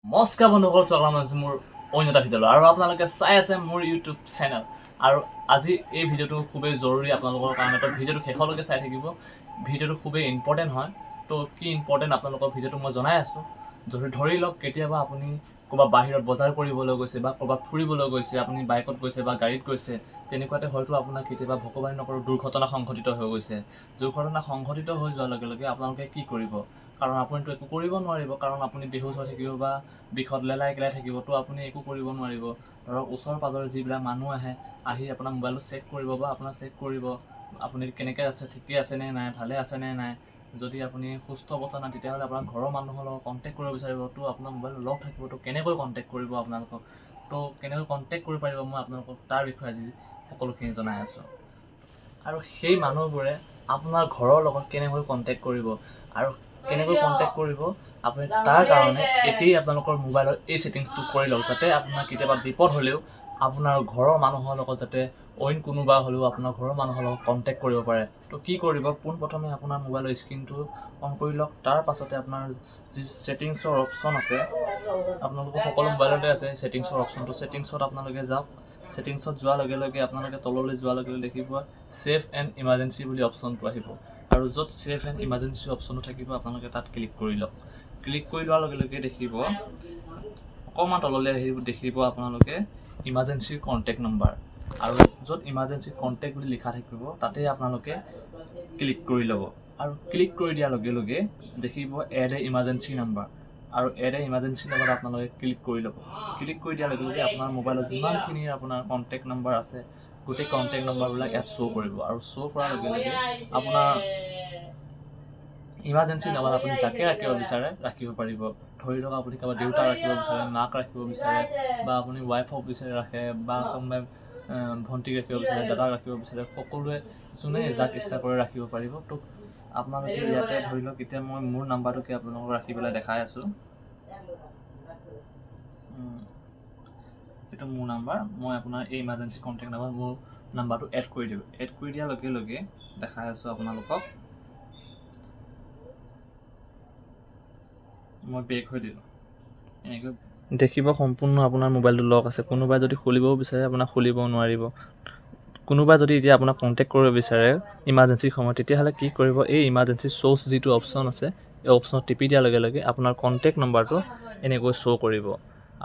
নমস্কাৰ বন্ধুসকল, স্বাগতম জনাইছোঁ মোৰ অন্য এটা ভিডিঅ'লৈ। আৰু আপোনালোকে চাই আছে মোৰ ইউটিউব চেনেল। আৰু আজি এই ভিডিঅ'টো খুবেই জৰুৰী আপোনালোকৰ কাৰণে, তো ভিডিঅ'টো শেষলৈকে চাই থাকিব। ভিডিঅ'টো খুবেই ইম্পৰ্টেণ্ট হয়। তো কি ইম্পৰ্টেণ্ট আপোনালোকৰ ভিডিঅ'টো মই জনাই আছোঁ। যদি ধৰি লওক কেতিয়াবা আপুনি ক'ৰবাত বাহিৰত বজাৰ কৰিবলৈ গৈছে বা ক'ৰবাত ফুৰিবলৈ গৈছে, আপুনি বাইকত গৈছে বা গাড়ীত গৈছে, তেনেকুৱাতে হয়তো আপোনাৰ কেতিয়াবা ভগৱান নকৰক দুৰ্ঘটনা সংঘটিত হৈ গৈছে। দুৰ্ঘটনা সংঘটিত হৈ যোৱাৰ লগে লগে আপোনালোকে কি কৰিব? কাৰণ আপুনিতো একো কৰিব নোৱাৰিব, কাৰণ আপুনি বেহুচ হৈ থাকিব বা বিষত লেলাই কেলাই থাকিব, তো আপুনি একো কৰিব নোৱাৰিব। ধৰক ওচৰ পাজৰে যিবিলাক মানুহ আহি আপোনাৰ মোবাইলটো চেক কৰিব বা আপোনাৰ চেক কৰিব আপুনি কেনেকৈ আছে, ঠিকে আছে নে নাই, ভালে আছে নে নাই। যদি আপুনি সুস্থ অৱস্থা নাই তেতিয়াহ'লে আপোনাৰ ঘৰৰ মানুহৰ লগত কণ্টেক্ট কৰিব বিচাৰিব, তো আপোনাৰ মোবাইল লক থাকিব। তো কেনেকৈ কণ্টেক্ট কৰিব আপোনালোকক, তো কেনেকৈ কণ্টেক্ট কৰিব পাৰিব, মই আপোনালোকক তাৰ বিষয়ে আজি সকলোখিনি জনাই আছোঁ। আৰু সেই মানুহবোৰে আপোনাৰ ঘৰৰ লগত কেনেকৈ কণ্টেক্ট কৰিব আৰু কেনেকৈ কণ্টেক্ট কৰিব আপুনি তাৰ কাৰণে এতিয়াই আপোনালোকৰ মোবাইলৰ এই ছেটিংছটো কৰি লওক, যাতে আপোনাৰ কেতিয়াবা বিপদ হ'লেও আপোনাৰ ঘৰৰ মানুহৰ লগত যাতে অইন কোনোবা হ'লেও আপোনাৰ ঘৰৰ মানুহৰ লগত কণ্টেক্ট কৰিব পাৰে। তো কি কৰিব, পোনপ্ৰথমে আপোনাৰ মোবাইলৰ স্ক্ৰীনটো অন কৰি লওক। তাৰ পাছতে আপোনাৰ যি ছেটিংছৰ অপশ্যন আছে, আপোনালোকৰ সকলো মোবাইলতে আছে ছেটিংছৰ অপশ্যনটো। ছেটিংছত আপোনালোকে যাওক। ছেটিংছত যোৱাৰ লগে লগে আপোনালোকে তললৈ যোৱাৰ লগে লগে দেখিব ছেভ এণ্ড ইমাৰ্জেঞ্চি বুলি অপশ্যনটো আহিব। আৰু য'ত ছেভ এণ্ড ইমাৰ্জেঞ্চি অপশ্যনটো থাকিব আপোনালোকে তাত ক্লিক কৰি লওক। ক্লিক কৰি লোৱাৰ লগে লগে দেখিব অকণমান তললৈ আহিব, দেখিব আপোনালোকে ইমাৰ্জেঞ্চি কণ্টেক্ট নম্বৰ। আৰু য'ত ইমাৰ্জেঞ্চি কণ্টেক্ট বুলি লিখা থাকিব তাতে আপোনালোকে ক্লিক কৰি ল'ব। আৰু ক্লিক কৰি দিয়াৰ লগে লগে দেখিব এড এ ইমাৰ্জেঞ্চি নম্বৰ। আৰু এড এ ইমাৰ্জেঞ্চি নম্বৰত আপোনালোকে ক্লিক কৰি ল'ব। ক্লিক কৰি দিয়াৰ লগে লগে আপোনাৰ মোবাইলত যিমানখিনি আপোনাৰ কণ্টেক্ট নম্বৰ আছে গোটেই কণ্টেক্ট নম্বৰবিলাক ইয়াত শ্ব' কৰিব। আৰু শ্ব' কৰাৰ লগে লগে আপোনাৰ ইমাৰ্জেঞ্চি নম্বৰ আপুনি যাকে ৰাখিব বিচাৰে ৰাখিব পাৰিব। ধৰি লওক আপুনি কাৰোবাৰ দেউতাক ৰাখিব বিচাৰে, মাক ৰাখিব বিচাৰে, বা আপুনি ৱাইফক বিচাৰি ৰাখে, বা কোনোবাই ভণ্টিক ৰাখিব বিচাৰে, দাদাক ৰাখিব বিচাৰে, সকলোৱে যোনে যাক ইচ্ছা কৰি ৰাখিব পাৰিব। তো আপোনালোকে ইয়াতে ধৰি লওক এতিয়া মই মোৰ নাম্বাৰটোকে আপোনালোকক ৰাখি পেলাই দেখাই আছোঁ। এইটো মোৰ নাম্বাৰ, মই আপোনাৰ এই ইমাৰ্জেঞ্চি কণ্টেক্ট নাম্বাৰ মোৰ নাম্বাৰটো এড কৰি দিওঁ। এড কৰি দিয়াৰ লগে লগে দেখাই আছোঁ আপোনালোকক। মই বেক হৈ দিলোঁ। এনেকৈ দেখিব সম্পূৰ্ণ আপোনাৰ মোবাইলটো লক আছে। কোনোবাই যদি খুলিবও বিচাৰে আপোনাক খুলিব নোৱাৰিব। কোনোবাই যদি এতিয়া আপোনাক কণ্টেক্ট কৰিব বিচাৰে ইমাৰ্জেঞ্চি সময়ত, তেতিয়াহ'লে কি কৰিব, এই ইমাৰ্জেঞ্চি শ্ব'চ যিটো অপশ্যন আছে এই অপশ্যনত টিপি দিয়াৰ লগে লগে আপোনাৰ কণ্টেক্ট নম্বৰটো এনেকৈ শ্ব' কৰিব।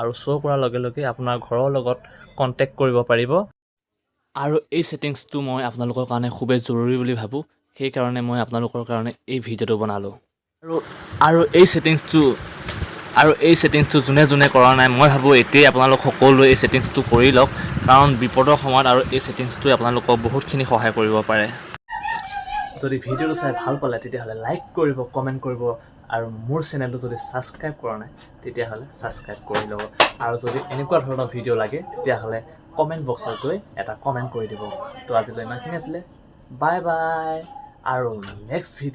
আৰু শ্ব' কৰাৰ লগে লগে আপোনাৰ ঘৰৰ লগত কণ্টেক্ট কৰিব পাৰিব। আৰু এই ছেটিংছটো মই আপোনালোকৰ কাৰণে খুবেই জৰুৰী বুলি ভাবোঁ, সেইকাৰণে মই আপোনালোকৰ কাৰণে এই ভিডিঅ'টো বনালোঁ। আৰু এই ছেটিংছটো যোনে যোনে কৰা নাই, মই ভাবোঁ এতিয়াই আপোনালোক সকলোৱে এই ছেটিংছটো কৰি লওক, কাৰণ বিপদৰ সময়ত আৰু এই ছেটিংছটোৱে আপোনালোকক বহুতখিনি সহায় কৰিব পাৰে। যদি ভিডিঅ'টো চাই ভাল পালে তেতিয়াহ'লে লাইক কৰিব, কমেণ্ট কৰিব, আৰু মোৰ চেনেলটো যদি ছাবস্ক্ৰাইব কৰা নাই তেতিয়াহ'লে ছাবস্ক্ৰাইব কৰি ল'ব। আৰু যদি এনেকুৱা ধৰণৰ ভিডিঅ' লাগে তেতিয়াহ'লে কমেণ্ট বক্সত গৈ এটা কমেণ্ট কৰি দিব। তো আজিলৈ ইমানখিনি আছিলে। বাই বাই, আৰু নেক্সট ভিডিঅ'